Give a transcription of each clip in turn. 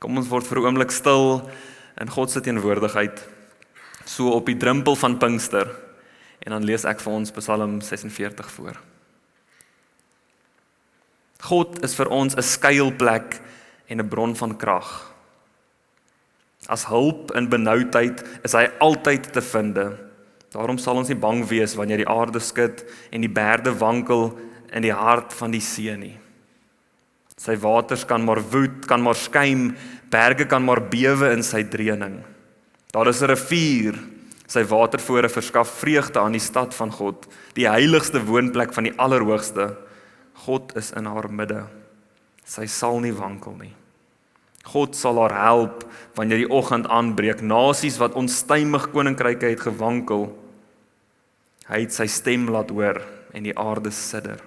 Kom ons word vir 'n oomblik stil in God se teenwoordigheid, so op die drempel van Pinkster, en dan lees ek vir ons Psalm 46 voor. God is vir ons 'n skuilplek en 'n bron van krag. As hulp in benoudheid is hy altyd te vind. Daarom sal ons nie bang wees wanneer die aarde skud en die berge wankel in die hart van die see nie. Sy waters kan maar woed, kan maar skuim, berge kan maar bewe in sy dreuning. Daar is 'n rivier, sy watervore verskaf vreugde aan die stad van God, die heiligste woonplek van die Allerhoogste. God is in haar midde. Sy sal nie wankel nie. God sal haar help wanneer die oggend aanbreek. Nasies wat onstuimig koninkryke het gewankel. Hy het sy stem laat hoor en die aarde sidder.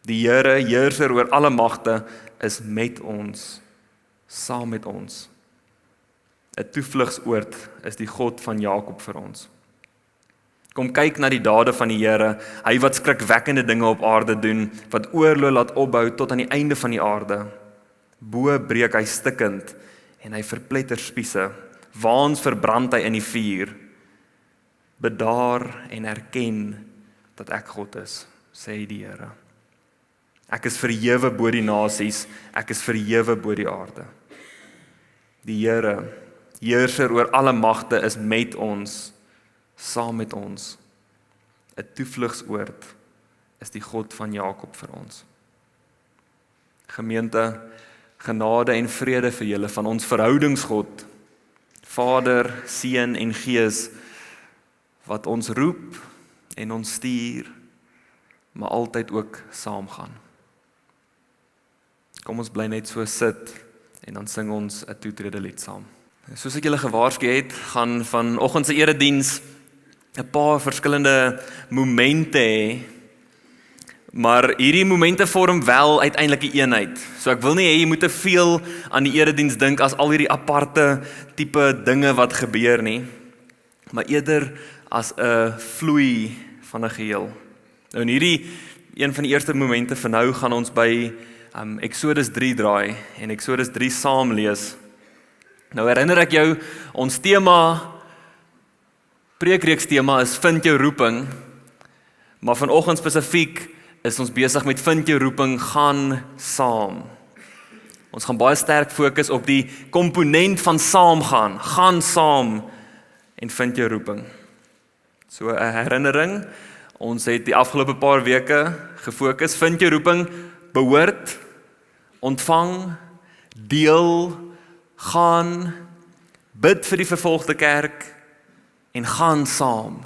Die Here, heerser oor alle magte, is met ons, saam met ons. 'n Toevlugsoord is die God van Jakob vir ons. Kom kyk na die dade van die Here, hy wat skrikwekkende dinge op aarde doen, wat oorlog laat opbou tot aan die einde van die aarde. Bo breek hy stikkend en hy verpletter spiese, waans verbrand hy in die vuur. Bedaar en erken dat ek God is, sê die Here. Ek is verhewe bo die nasies, ek is verhewe bo die aarde. Die Here, heerser oor alle magte, is met ons, saam met ons. 'n Toevlugsoord is die God van Jakob vir ons. Gemeente, genade en vrede vir julle van ons verhoudingsgod, Vader, Seun en Gees, wat ons roep en ons stuur, maar altyd ook saamgaan. Kom ons bly net so sit en dan sing ons 'n toetrede lied saam. Soos ek julle gewaarsku het, gaan vanoggend se erediens 'n paar verskillende momente hê, maar hierdie momente vorm wel uiteindelik 'n eenheid. So ek wil nie hê jy moet te veel aan die erediens dink as al hierdie aparte tipe dinge wat gebeur nie, maar eerder as 'n vloei van 'n geheel. Nou in hierdie een van die eerste momente van nou gaan ons by Exodus 3 draai en Exodus 3 saam lees. Nou herinner ek jou, ons preekreeks tema is vind jou roeping, maar vanoggend spesifiek is ons besig met vind jou roeping, gaan saam. Ons gaan baie sterk fokus op die komponent van saamgaan, gaan saam en vind jou roeping. So 'n herinnering, ons het die afgelope paar weke gefokus, vind jou roeping, behoort, ontvang, deel, gaan, bid vir die vervolgde kerk en gaan saam,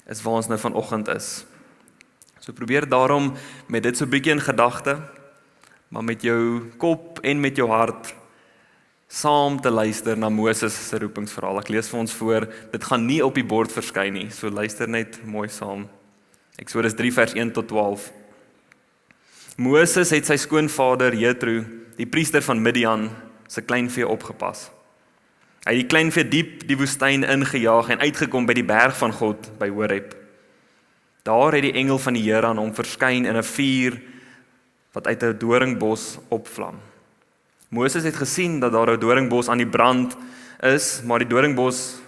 is waar ons nou vanoggend is. So probeer daarom met dit so bietjie in gedagte, maar met jou kop en met jou hart saam te luister na Moses se roepingsverhaal. Ek lees vir ons voor, dit gaan nie op die bord verskyn nie, so luister net mooi saam. Exodus 3 vers 1 tot 12. Moses het sy skoonvader Jethro, die priester van Midian, se kleinvee opgepas. Hy het die kleinvee diep die woestyn ingejaag en uitgekom by die berg van God by Horeb. Daar het die engel van die Here aan hom verskyn in 'n vuur wat uit 'n doringbos opvlam. Moses het gesien dat daar 'n doringbos aan die brand is, maar die doringbos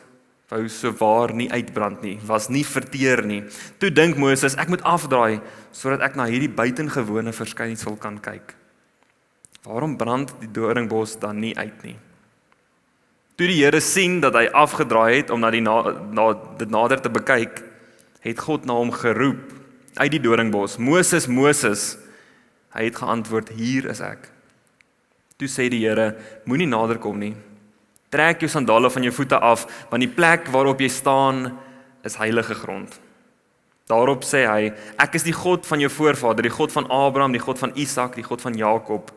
wou sowaar nie uitbrand nie, was nie verteer nie. Toe dink Moses, ek moet afdraai sodat ek na hierdie buitengewone verskynsel kan kyk. Waarom brand die doringbos dan nie uit nie? Toe die Here sien dat hy afgedraai het om dit nader te bekyk, het God na hom geroep uit die doringbos, Moses, Moses. Hy het geantwoord, hier is ek. Toe sê die Here, moenie nader kom nie. Trek jou sandale van jou voete af, want die plek waarop jy staan is heilige grond. Daarop sê hy, ek is die God van jou voorvader, die God van Abraham, die God van Isak, die God van Jakob.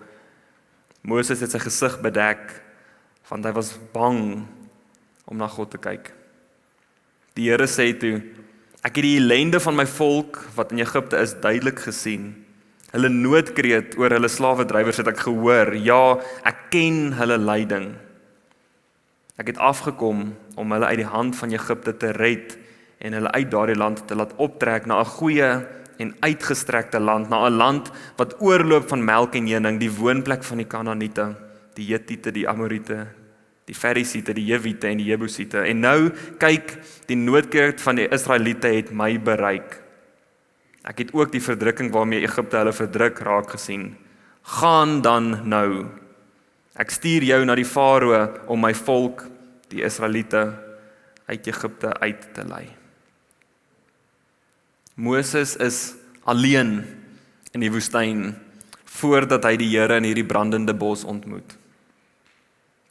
Moses het sy gesig bedek, want hy was bang om na God te kyk. Die Here sê toe, ek het die ellende van my volk wat in Egipte is duidelik gesien. Hulle noodkreet oor hulle slawedrywers het ek gehoor. Ja, ek ken hulle lyding. Ek het afgekom om hulle uit die hand van Egipte te red en hulle uit daardie land te laat optrek na 'n goeie en uitgestrekte land, na 'n land wat oorloop van melk en honing, die woonplek van die Kanaaniete, die Jettiete, die Amorite, die Ferisiete, die Jewiete en die Jebusiete. En nou kyk, die noodkreet van die Israeliete het my bereik. Ek het ook die verdrukking waarmee Egipte hulle verdruk raak gesien. Gaan dan nou. Ek stuur jou na die Farao om my volk, die Israeliete, uit Egipte uit te lei. Moses is alleen in die woestyn voordat hy die Here in hierdie brandende bos ontmoet.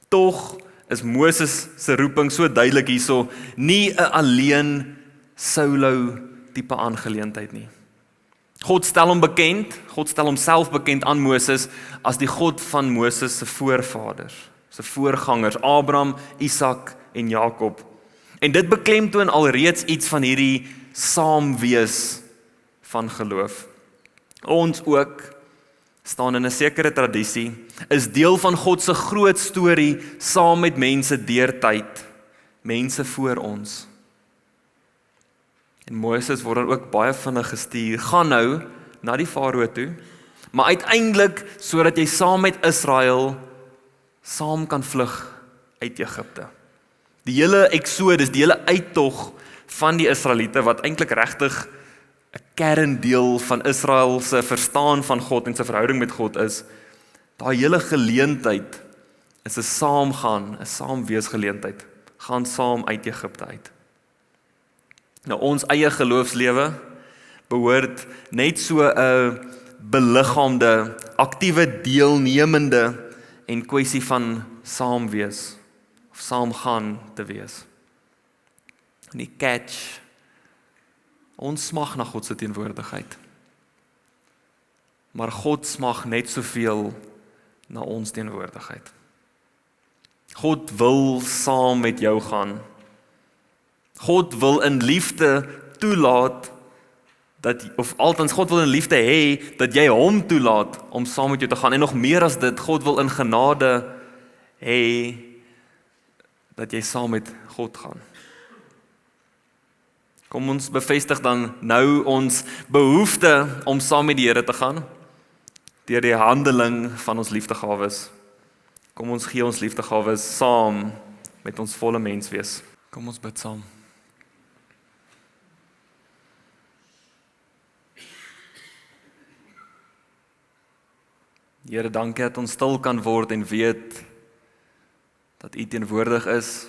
Tog is Moses se roeping so duidelik hierso, nie 'n alleen solo tipe aangeleentheid nie. God stel hom bekend, God stel homself bekend aan Moses as die God van Moses se voorvaders, se voorgangers, Abraham, Isak en Jakob. En dit beklemtoon alreeds iets van hierdie saamwees van geloof. Ons ook staan in 'n sekere tradisie, is deel van God se groot storie saam met mense deur tyd, mense voor ons. En Moses word dan ook baie vinnig gestuur, gaan nou na die Farao toe, maar uiteindelik sodat jy saam met Israel saam kan vlug uit Egipte. Die hele Exodus, die hele uittog van die Israeliete, wat eintlik regtig 'n kerndeel van Israel se verstaan van God en sy verhouding met God is, daai hele geleentheid is 'n saamgaan, 'n saamweesgeleentheid, gaan saam uit Egipte uit. Nou ons eie geloofslewe behoort net so 'n beliggaamde, aktiewe deelnemende en kwessie van saamwees of saamgaan te wees. En die catch, ons smag na God se teenwoordigheid. Maar God smag net soveel na ons teenwoordigheid. God wil saam met jou gaan. God wil in liefde toelaat dat, of althans God wil in liefde hê dat jy hom toelaat om saam met jou te gaan. En nog meer as dit, God wil in genade hê dat jy saam met God gaan. Kom ons bevestig dan nou ons behoefte om saam met die Here te gaan deur die handeling van ons liefdegawes. Kom ons gee ons liefdegawes saam met ons volle menswees. Kom ons bid saam. Here, dankie dat ons stil kan word en weet dat U teenwoordig is,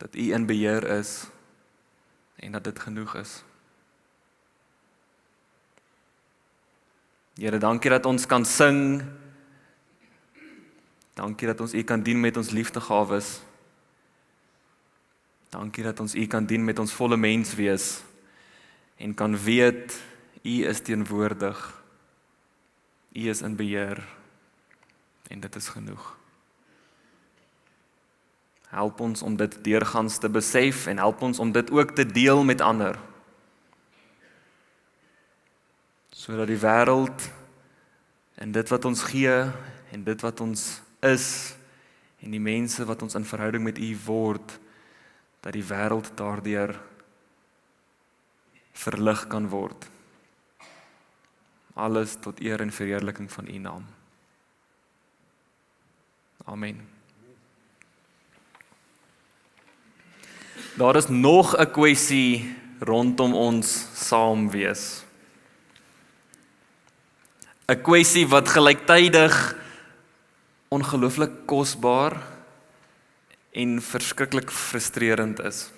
dat U in beheer is en dat dit genoeg is. Here, dankie dat ons kan sing. Dankie dat ons U kan dien met ons liefdegawes. Dankie dat ons U kan dien met ons volle menswees en kan weet U is teenwoordig. U is in beheer en dit is genoeg. Help ons om dit deurgangs te besef en help ons om dit ook te deel met ander. Sodat die wêreld en dit wat ons gee en dit wat ons is en die mense wat ons in verhouding met U word, dat die wêreld daardeur verlig kan word. Alles tot eer en verheerliking van U naam. Amen. Daar is nog 'n kwessie rondom ons saamwees. 'n Kwessie wat gelyktydig ongelooflik kosbaar en verskriklik frustrerend is.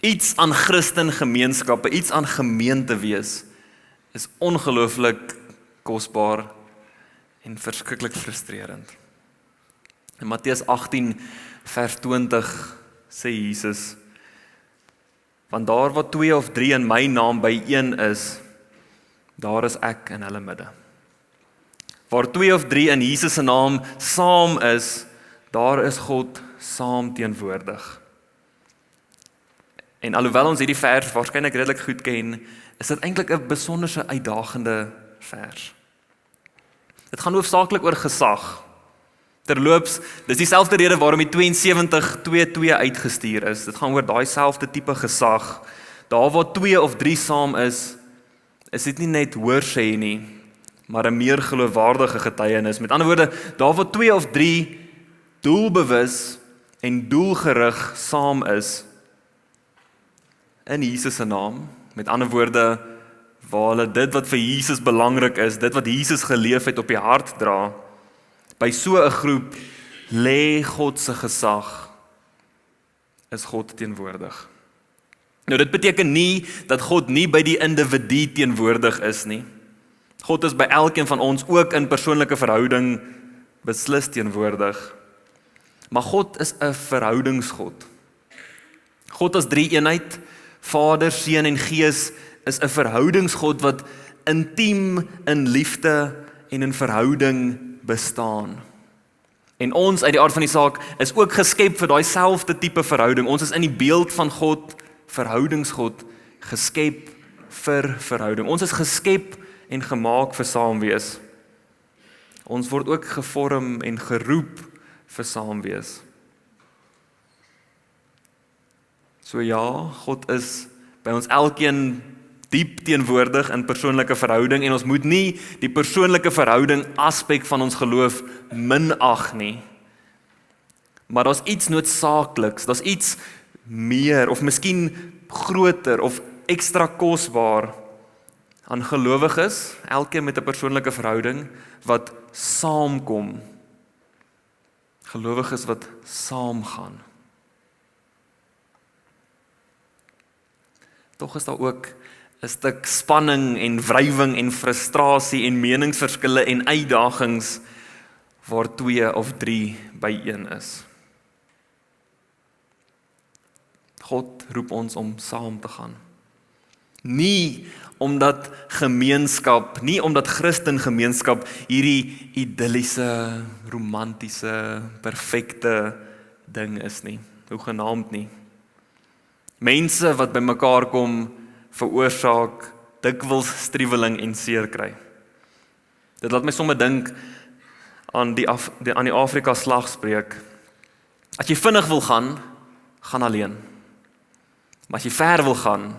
Iets aan Christengemeenskappe, iets aan gemeente wees, is ongelooflik kosbaar en verskriklik frustrerend. In Matteus 18 vers 20 sê Jesus, want daar waar 2 of 3 in my naam byeen is, daar is ek in hulle midde. Waar 2 of 3 in Jesus se naam saam is, daar is God saam teenwoordig. En alhoewel ons hierdie vers waarskynlik redelik goed ken, is dit eintlik 'n besonderse uitdagende vers. Dit gaan hoofsaaklik oor gesag. Terloops, dis dieselfde rede waarom die 72:2:2 uitgestuur is. Dit gaan oor daai selfde tipe gesag. Daar waar 2 of 3 saam is dit nie net hoor sê nie. maar 'n meer geloofwaardige getuienis. Met ander woorde, daar waar 2 of 3 doelbewus en doelgerig saam is in Jesus se naam, met ander woorde, waar hulle dit wat vir Jesus belangrik is, dit wat Jesus geleef het op die hart dra, by so 'n groep lê God se gesag, is God teenwoordig. Nou dit beteken nie dat God nie by die individu teenwoordig is nie. God is by elkeen van ons ook in persoonlike verhouding beslis teenwoordig. Maar God is 'n verhoudingsgod. God as drie eenheid, Vader, Seun en Gees, is 'n verhoudingsgod wat intiem in liefde en in verhouding bestaan. En ons uit die aard van die saak is ook geskep vir daai selfde tipe verhouding. Ons is in die beeld van God, verhoudingsgod, geskep vir verhouding. Ons is geskep en gemaak vir saamwees. Ons word ook gevorm en geroep vir saamwees. So ja, God is by ons elkeen diep teenwoordig in persoonlike verhouding en ons moet nie die persoonlike verhouding aspek van ons geloof minag nie. Maar daar's iets noodsaakliks, daar's iets meer of miskien groter of ekstra kosbaar aan gelowiges, elkeen met 'n persoonlike verhouding wat saamkom. Gelowiges wat saamgaan. Tog is daar ook 'n stuk spanning en wrywing en frustrasie en meningsverskille en uitdagings waar 2 of 3 byeen is. God roep ons om saam te gaan. Nie omdat gemeenskap, nie omdat Christengemeenskap hierdie idilliese, romantiese, perfekte ding is nie, hoegenaamd nie. Mense wat by mekaar kom, veroorsaak dikwels striweling en seer kry. Dit laat my sommer dink aan die Afrika slagspreuk. As jy vinnig wil gaan, gaan alleen. Maar as jy ver wil gaan,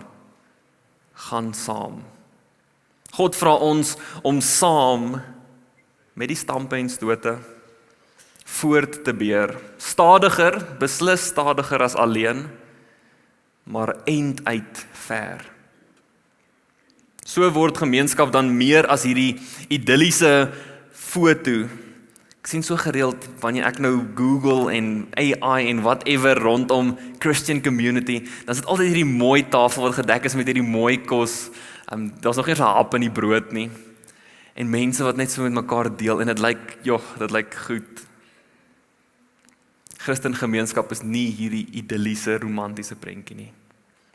gaan saam. God vra ons om saam met die stampe en stote voort te beer. Stadiger, beslis stadiger as alleen, maar einduit ver. So word gemeenskap dan meer as hierdie idilliese foto. Ek sien so gereeld wanneer ek nou Google en AI en whatever rondom Christian community, dan is dit altyd hierdie mooi tafel wat gedek is met hierdie mooi kos. Daar's nog nie eens 'n hap in die brood nie. En mense wat net so met mekaar deel en dit lyk goed. Christengemeenskap is nie hierdie idilliese romantiese prentjie nie.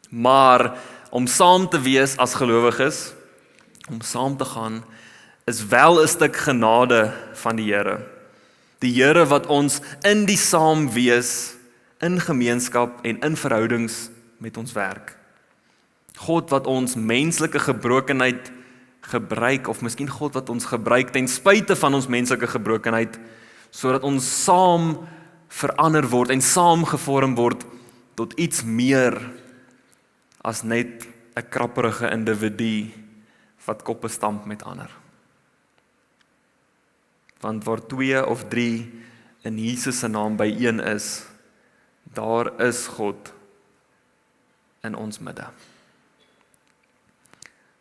Maar om saam te wees as gelowiges, om saam te gaan, is wel 'n stuk genade van die Here. Die Here wat ons in die saamwees, in gemeenskap en in verhoudings met ons werk. God wat ons menslike gebrokenheid gebruik, of miskien God wat ons gebruik ten spyte van ons menslike gebrokenheid, sodat ons saam verander word en saam gevorm word tot iets meer as net 'n krapperige individu wat koppe stamp met ander. Want waar 2 of 3 in Jesus se naam byeen is, daar is God in ons midde.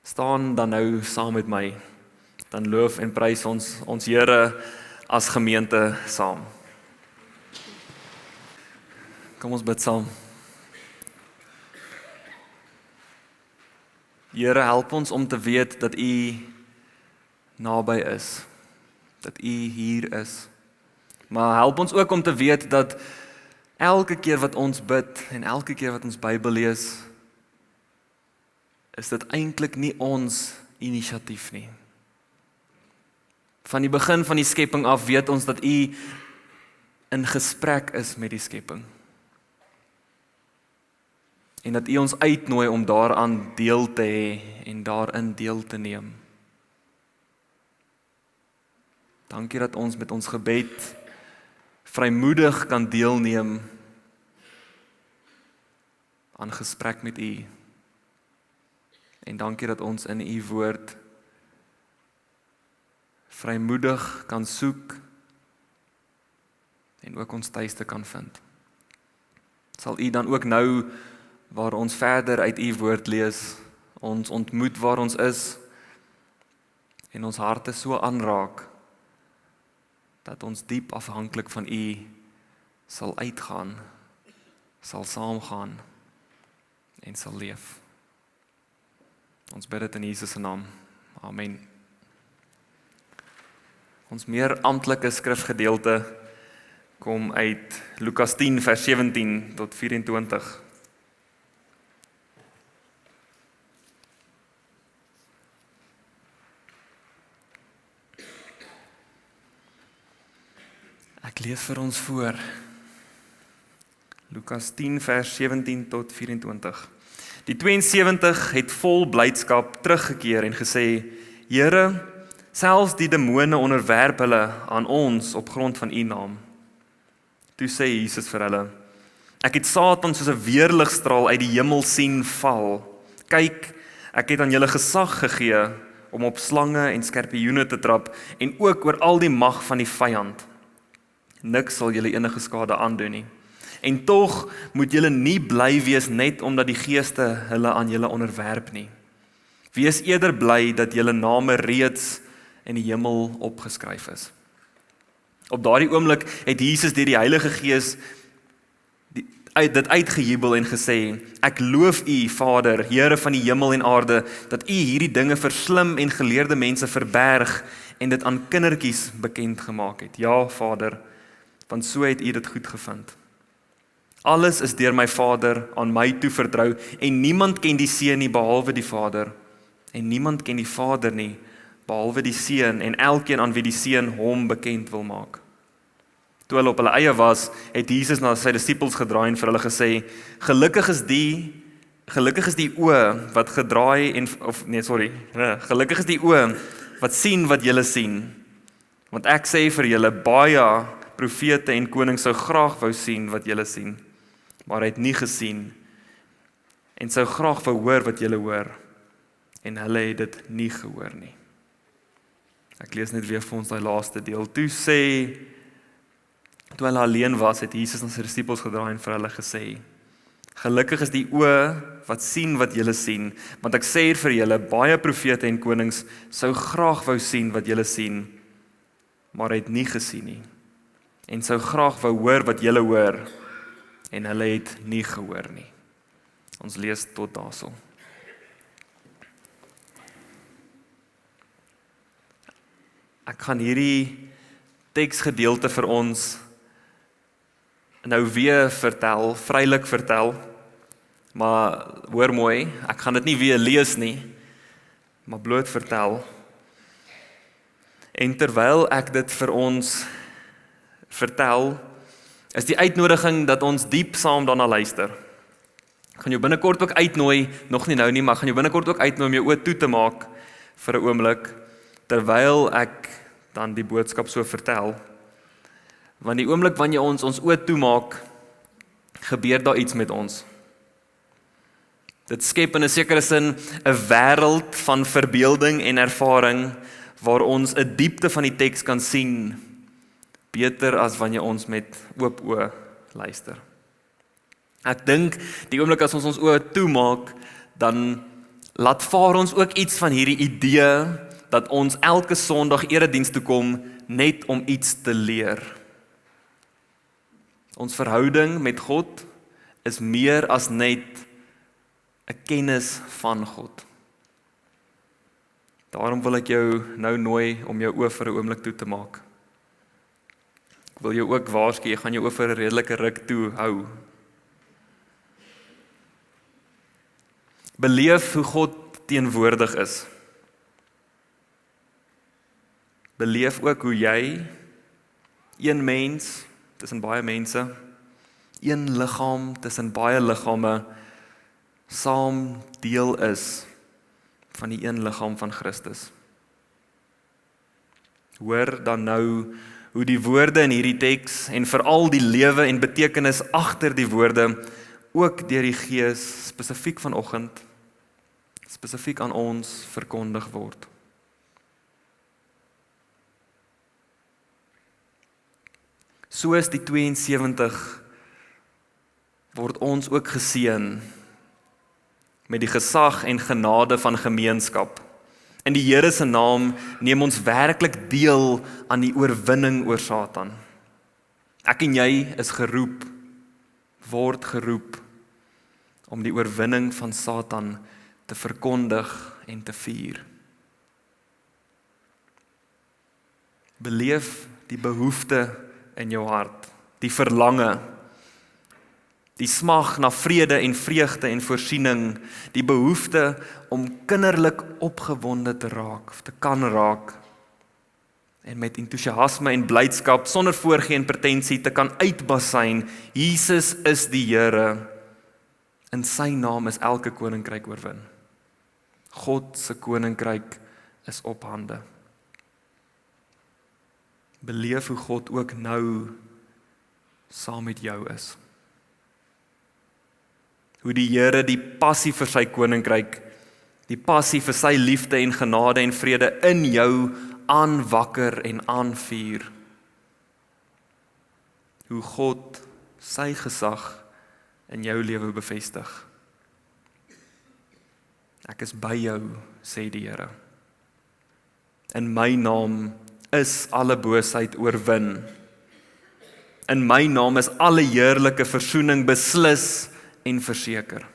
Staan dan nou saam met my, dan loof en prys ons Here as gemeente saam. Kom ons bid saam. Here, help ons om te weet dat U naby is, dat U hier is. Maar help ons ook om te weet dat elke keer wat ons bid en elke keer wat ons Bybel lees, is dit eintlik nie ons inisiatief nie. Van die begin van die skepping af weet ons dat U in gesprek is met die skepping. En dat U ons uitnooi om daaraan deel te hê en daarin deel te neem. Dankie dat ons met ons gebed vrymoedig kan deelneem aan gesprek met U. En dankie dat ons in U woord vrymoedig kan soek en ook ons tuiste kan vind. Sal U dan ook nou, waar ons verder uit U woord lees, ons ontmoet waar ons is en ons harte so aanraak, dat ons diep afhanklik van U sal uitgaan, sal saamgaan en sal leef. Ons bid dit in Jesus se naam. Amen. Ons meer amptelike skrifgedeelte kom uit Lukas 10 vers 17 tot 24. Ek lees vir ons voor. Lukas 10 vers 17 tot 24. Die 72 het vol blydskap teruggekeer en gesê: Here, selfs die demone onderwerp hulle aan ons op grond van U naam. Toe sê Jesus vir hulle: Ek het Satan soos 'n weerligstraal uit die hemel sien val. Kyk, ek het aan julle gesag gegee om op slange en skorpioene te trap en ook oor al die mag van die vyand. Niks sal julle enige skade aandoen nie. En tog moet julle nie bly wees net omdat die geeste hulle aan julle onderwerp nie. Wees eerder bly dat julle name reeds in die hemel opgeskryf is. Op daardie oomblik het Jesus deur die Heilige Gees dit uitgejubel en gesê: Ek loof U, Vader, Here van die hemel en aarde, dat U hierdie dinge vir slim en geleerde mense verberg en dit aan kindertjies bekend gemaak het. Ja, Vader, want so het U dit goed gevind. Alles is deur my Vader aan my toevertrou en niemand ken die Seun nie behalwe die Vader en niemand ken die Vader nie behalwe die Seun en elkeen aan wie die Seun hom bekend wil maak. Toe hulle op hulle eie was, het Jesus na sy disippels gedraai en vir hulle gesê: Gelukkig is die oë wat gedraai en gelukkig is die oë wat sien wat julle sien. Want ek sê vir julle, baie profete en konings sou graag wou sien wat julle sien, maar hy het nie gesien en sou graag wou hoor wat julle hoor en hulle het dit nie gehoor nie. Ek lees net weer vir ons daai laaste deel. Toe hulle alleen was, het Jesus na sy disippels gedraai en vir hulle gesê: Gelukkig is die oë wat sien wat julle sien, want ek sê vir julle, baie profete en konings sou graag wou sien wat julle sien, maar hy het nie gesien nie, en sou graag wou hoor wat julle hoor, en hulle het nie gehoor nie. Ons lees tot daarso. Ek gaan hierdie teksgedeelte vir ons nou weer vertel, vrylik vertel, maar hoor mooi, ek gaan dit nie weer lees nie, maar bloot vertel. En terwyl ek dit vir ons vertel, is die uitnodiging dat ons diep saam daarna luister. Ek gaan jou binnekort ook uitnooi, nog nie nou nie, maar ek gaan jou binnekort ook uitnooi om jou oë toe te maak vir 'n oomblik, terwyl ek dan die boodskap so vertel. Want die oomblik wanneer ons oë toemaak, gebeur daar iets met ons. Dit skep in 'n sekere sin 'n wêreld van verbeelding en ervaring waar ons 'n diepte van die teks kan sien, beter as wanneer ons met oop oë luister. Ek dink die oomblik as ons oë toemaak, dan laat vaar ons ook iets van hierdie idee dat ons elke Sondag erediens toe kom net om iets te leer. Ons verhouding met God is meer as net 'n kennis van God. Daarom wil ek jou nou nooi om jou oë vir 'n oomblik toe te maak. Ek wil jou ook waarsku, jy gaan jou oë vir 'n redelike ruk toe hou. Beleef hoe God teenwoordig is. Beleef ook hoe jy, een mens tussen baie mense, een liggaam tussen baie liggame, saam deel is van die een liggaam van Christus. Hoor dan nou hoe die woorde in hierdie teks en veral die lewe en betekenis agter die woorde ook deur die Gees spesifiek vanoggend, spesifiek aan ons verkondig word. soos die 72 word ons ook geseën met die gesag en genade van gemeenskap. In die Here se naam neem ons werklik deel aan die oorwinning oor Satan. Ek en jy is geroep, word geroep om die oorwinning van Satan te verkondig en te vier. Beleef die behoefte in jou hart, die verlange, die smag na vrede en vreugde en voorsiening, die behoefte om kinderlik opgewonde te raak, of te kan raak, en met entoesiasme en blydskap, sonder voorgee en pretensie, te kan uitbasyn, Jesus is die Here, in sy naam is elke koninkryk oorwin. God se koninkryk is op hande. Beleef hoe God ook nou saam met jou is. Hoe die Here die passie vir sy koninkryk, die passie vir sy liefde en genade en vrede in jou aanwakker en aanvuur. Hoe God sy gesag in jou lewe bevestig. Ek is by jou, sê die Here. In my naam is alle boosheid oorwin. In my naam is alle heerlike versoening beslis en verseker.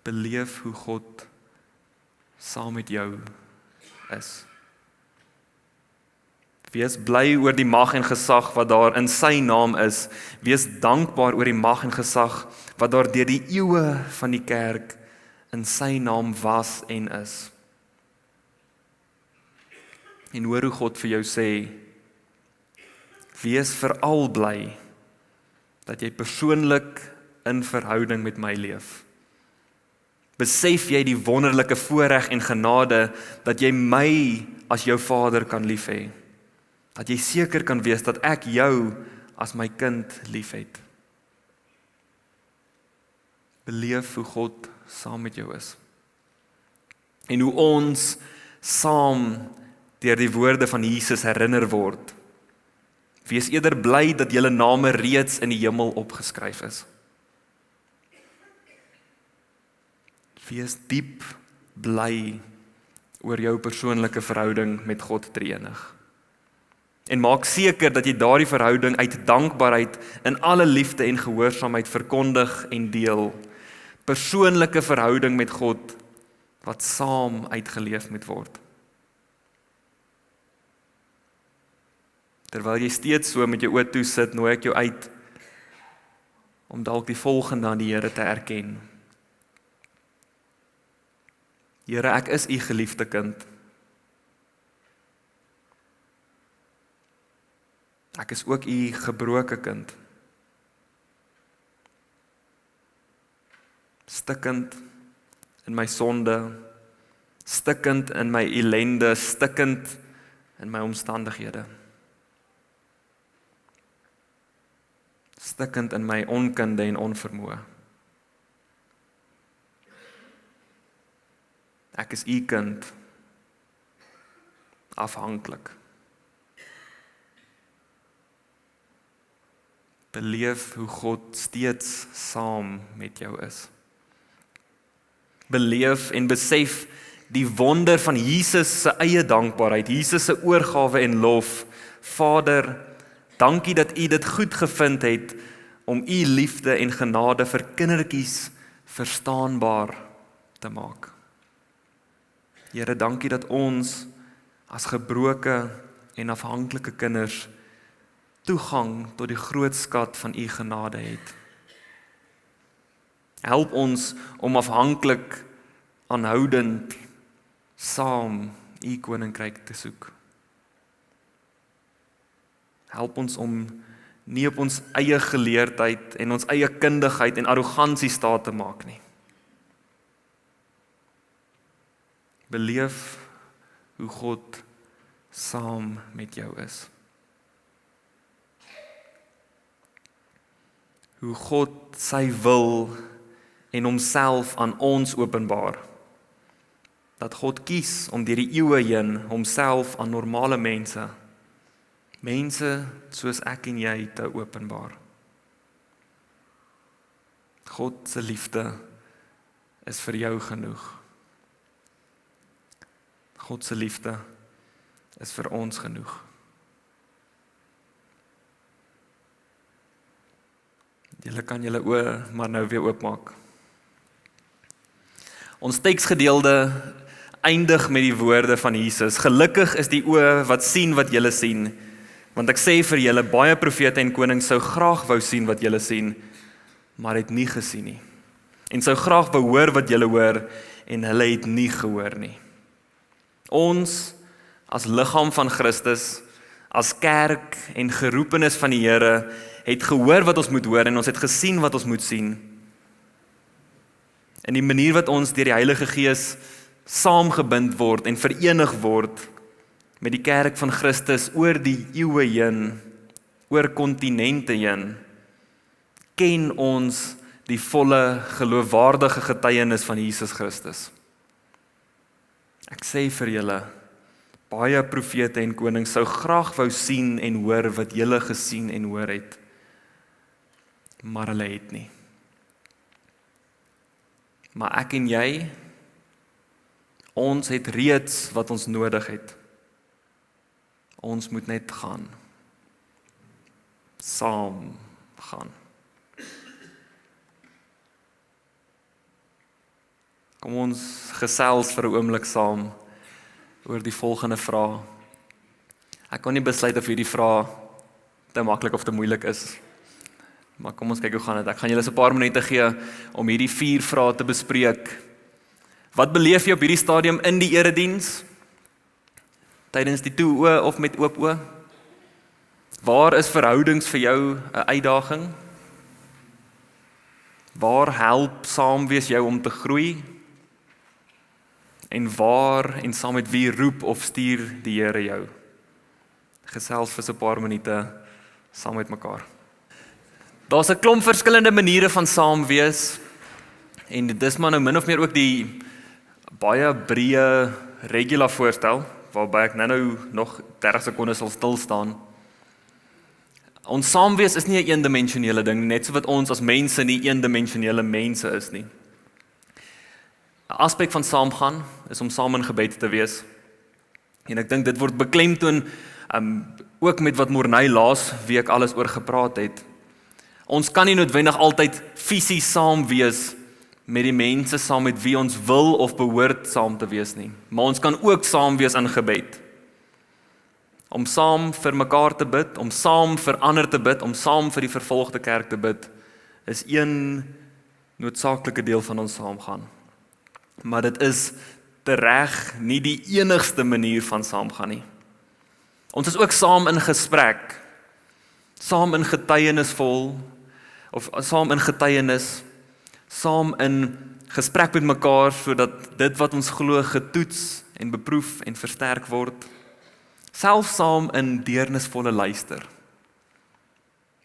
Beleef hoe God saam met jou is. Wees bly oor die mag en gesag wat daar in sy naam is. Wees dankbaar oor die mag en gesag wat daar deur die eeue van die kerk in sy naam was en is. En hoor hoe God vir jou sê, wees veral bly dat jy persoonlik in verhouding met my leef. Besef jy die wonderlike voorreg en genade dat jy my as jou Vader kan lief hê. Dat jy seker kan wees dat ek jou as my kind liefhet. Beleef hoe God saam met jou is. En hoe ons saam deur die woorde van Jesus herinner word. Wees eerder bly dat julle name reeds in die hemel opgeskryf is. Wees diep bly oor jou persoonlike verhouding met God Drie-enig. En maak seker dat jy daardie verhouding uit dankbaarheid in alle liefde en gehoorsaamheid verkondig en deel. Persoonlike verhouding met God wat saam uitgeleef moet word. Terwyl jy steeds so met jou oë toe sit, nooi ek jou uit om dalk die volgende aan die Here te erken. Here, ek is u geliefde kind. Ek is ook u gebroke kind. Stikkend in my sonde, stikkend in my ellende, stikkend in my omstandighede. Stikkend in my onkunde en onvermoë. Ek is u kind, afhanklik. Beleef hoe God steeds saam met jou is. Beleef en besef die wonder van Jesus se eie dankbaarheid, Jesus se oorgawe en lof. Vader, dankie dat u dit goed gevind het om u liefde en genade vir kindertjies verstaanbaar te maak. Here, dankie dat ons as gebroke en afhanklike kinders toegang tot die groot skat van u genade het. Help ons om afhanklik, aanhoudend, saam u koninkryk te soek. Help ons om nie op ons eie geleerdheid en ons eie kundigheid en arrogansie staat te maak nie. Beleef hoe God saam met jou is. Hoe God sy wil en homself aan ons openbaar. Dat God kies om deur die eeue heen homself aan normale mense, Mense soos ek en jy te openbaar. God se liefde is vir jou genoeg. God se liefde is vir ons genoeg. Julle kan julle oë maar nou weer oopmaak. Ons teksgedeelde eindig met die woorde van Jesus. Gelukkig is die oë wat sien wat julle sien. Want ek sê vir julle, baie profete en konings sou graag wou sien wat julle sien, maar het nie gesien nie. En sou graag wou hoor wat julle hoor, en hulle het nie gehoor nie. Ons, as liggaam van Christus, as kerk en geroepenis van die Here, het gehoor wat ons moet hoor, en ons het gesien wat ons moet sien. In die manier wat ons deur die Heilige Gees saamgebind word en verenig word met die kerk van Christus oor die eeue heen, oor kontinente heen, ken ons die volle geloofwaardige getuienis van Jesus Christus. Ek sê vir julle, baie profete en konings sou graag wou sien en hoor wat julle gesien en hoor het, maar hulle het nie. Maar ek en jy, ons het reeds wat ons nodig het. Ons moet net gaan. Saam gaan. Kom ons gesels vir 'n oomblik saam oor die volgende vraag. Ek kan nie besluit of hierdie vraag te maklik of te moeilik is. Maar kom ons kyk hoe gaan dit. Ek gaan julle so 'n paar minute gee om hierdie 4 vrae te bespreek. Wat beleef jy op hierdie stadium in die erediens? Tydens die toe oë of met oop oë? Waar is verhoudings vir jou 'n uitdaging? Waar help saam wees jou om te groei? En waar en saam met wie roep of stuur die Here jou? Gesels vir so 'n paar minute saam met mekaar. Daar's 'n klomp verskillende maniere van saam wees, en dis maar nou min of meer ook die baie breë regular voorstel, waarby ek nou nog 30 sekondes sal stil staan. Ons saamwees is nie 'n eendimensionele ding, net so wat ons as mense nie eendimensionele mense is nie. 'n Aspek van saamgaan is om saam in gebed te wees. En ek dink dit word beklemtoon ook met wat Morney laas week alles oor gepraat het. Ons kan nie noodwendig altyd fisies saam wees met die mense saam met wie ons wil of behoort saam te wees nie. Maar ons kan ook saam wees in gebed. Om saam vir mekaar te bid, om saam vir ander te bid, om saam vir die vervolgde kerk te bid, is een noodsaaklike deel van ons saamgaan. Maar dit is tereg nie die enigste manier van saamgaan nie. Ons is ook saam in gesprek, saam in getuienisvol, of saam in getuienis, saam in gesprek met mekaar, sodat dit wat ons glo getoets en beproef en versterk word, selfs saam in deernisvolle luister,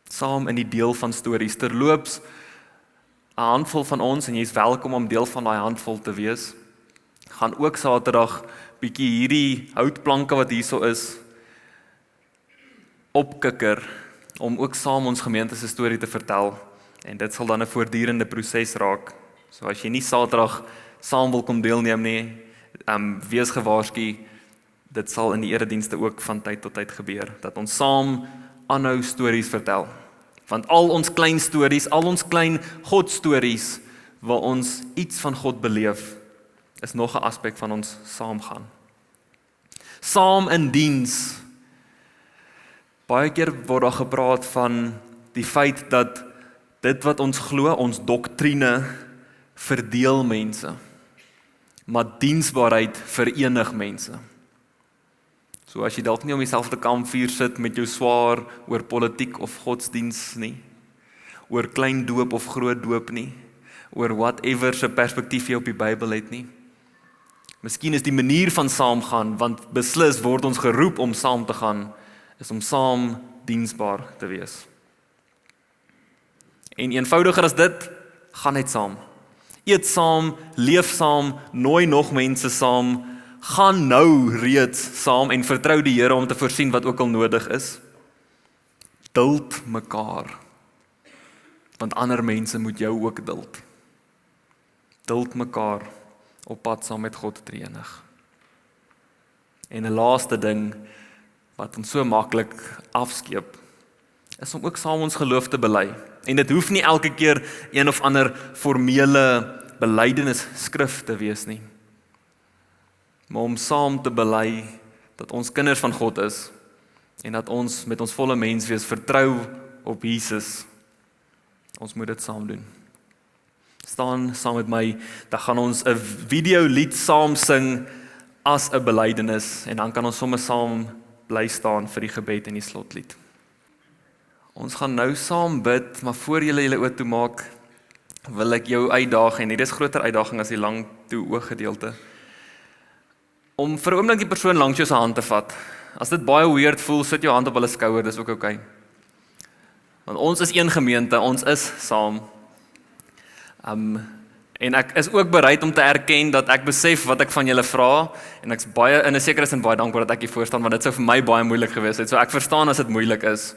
saam in die deel van stories. Terloops, 'n handvol van ons, en jy is welkom om deel van daai handvol te wees, gaan ook Saterdag bietjie hierdie houtplanke wat hierso is, opkikker, om ook saam ons gemeente se storie te vertel, en dit sal dan 'n voortdurende proses raak. So as jy nie Saterdag saam wil kom deelneem nie, wees gewaarsku, dit sal in die eredienste ook van tyd tot tyd gebeur, dat ons saam aanhou stories vertel. Want al ons klein stories, al ons klein God-stories, waar ons iets van God beleef, is nog 'n aspek van ons saamgaan. Saam in diens. Baie keer word daar gepraat van die feit dat dit wat ons glo, ons doktrine, verdeel mense, maar diensbaarheid verenig mense. So as jy dalk nie om dieselfde kampvuur sit met jou swaar oor politiek of godsdiens nie, oor klein doop of groot doop nie, oor whatever se perspektief jy op die Bybel het nie. Miskien is die manier van saamgaan, want beslis word ons geroep om saam te gaan, is om saam diensbaar te wees. En eenvoudiger as dit, gaan net saam. Eet saam, leef saam, nooi nog mense saam, gaan nou reeds saam en vertrou die Here om te voorsien wat ook al nodig is. duld mekaar, want ander mense moet jou ook duld. Duld mekaar op pad saam met God Drie-enig. En 'n laaste ding wat ons so maklik afskeep, is om ook saam ons geloof te bely. En dit hoef nie elke keer een of ander formele belydenis skrif te wees nie. Maar om saam te bely dat ons kinders van God is en dat ons met ons volle menswees vertrou op Jesus. Ons moet dit saam doen. Staan saam met my, dan gaan ons 'n videolied saam sing as 'n belydenis en dan kan ons sommer saam bly staan vir die gebed en die slotlied. Ons gaan nou saam bid, maar voor julle oë toe maak, wil ek jou uitdaag, en dit is groter uitdaging as die lang toe ooggedeelte, om vir 'n oomblik die persoon langs jou se hand te vat. As dit baie weird voel, sit jou hand op hulle skouer, dis ook okay. Want ons is een gemeente, ons is saam. En ek is ook bereid om te erken dat ek besef wat ek van julle vra, en ek's baie, in 'n sekere sin baie dankbaar dat ek hier voor staan, want dit sou vir my baie moeilik gewees het. So ek verstaan as dit moeilik is.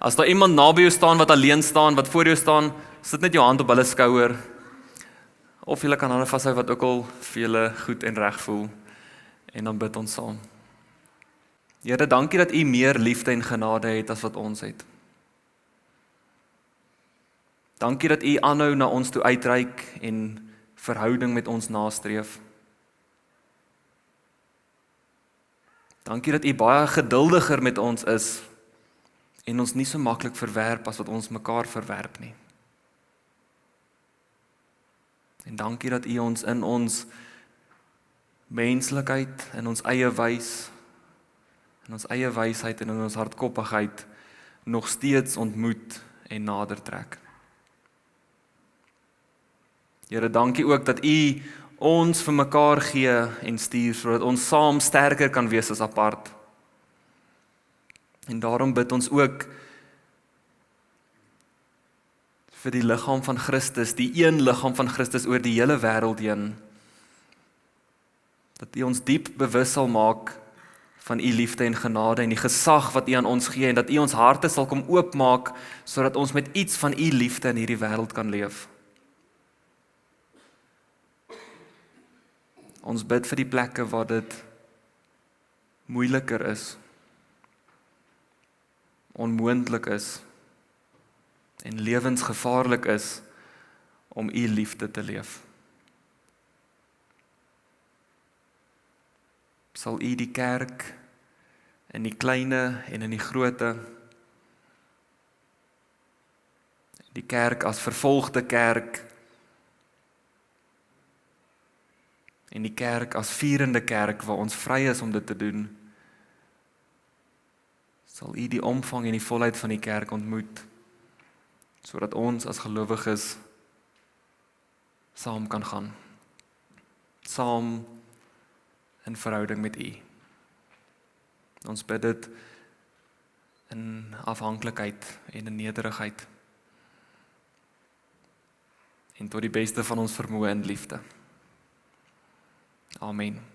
As daar iemand naby jou staan wat alleen staan, wat voor jou staan, sit net jou hand op hulle skouer. Of julle kan hulle vashou wat ook al vir julle goed en reg voel. En dan bid ons saam. Here, dankie dat U meer liefde en genade het as wat ons het. Dankie dat U aanhou na ons toe uitreik en verhouding met ons nastreef. Dankie dat U baie geduldiger met ons is en ons nie so maklik verwerp as wat ons mekaar verwerp nie. En dankie dat U ons in ons menslikheid, in ons eie wysheid en in ons hardkoppigheid nog steeds ontmoet en nader trek. Here, dankie ook dat U ons vir mekaar gee en stuur, sodat ons saam sterker kan wees as apart. En daarom bid ons ook vir die liggaam van Christus, die een liggaam van Christus oor die hele wêreld heen, dat U ons diep bewus sal maak van U liefde en genade en die gesag wat U aan ons gee, en dat U ons harte sal kom oopmaak, sodat ons met iets van U liefde in hierdie wêreld kan leef. Ons bid vir die plekke waar dit moeiliker is, onmoontlik is en lewensgevaarlik is om U liefde te leef. Sal U die kerk in die kleine en in die groote, die kerk as vervolgde kerk en die kerk as vierende kerk waar ons vry is om dit te doen, sal U die omvang en die volheid van die kerk ontmoet, sodat ons as gelowiges saam kan gaan, saam in verhouding met U. Ons bid dit in afhanklikheid en in nederigheid en tot die beste van ons vermoë en liefde. Amen.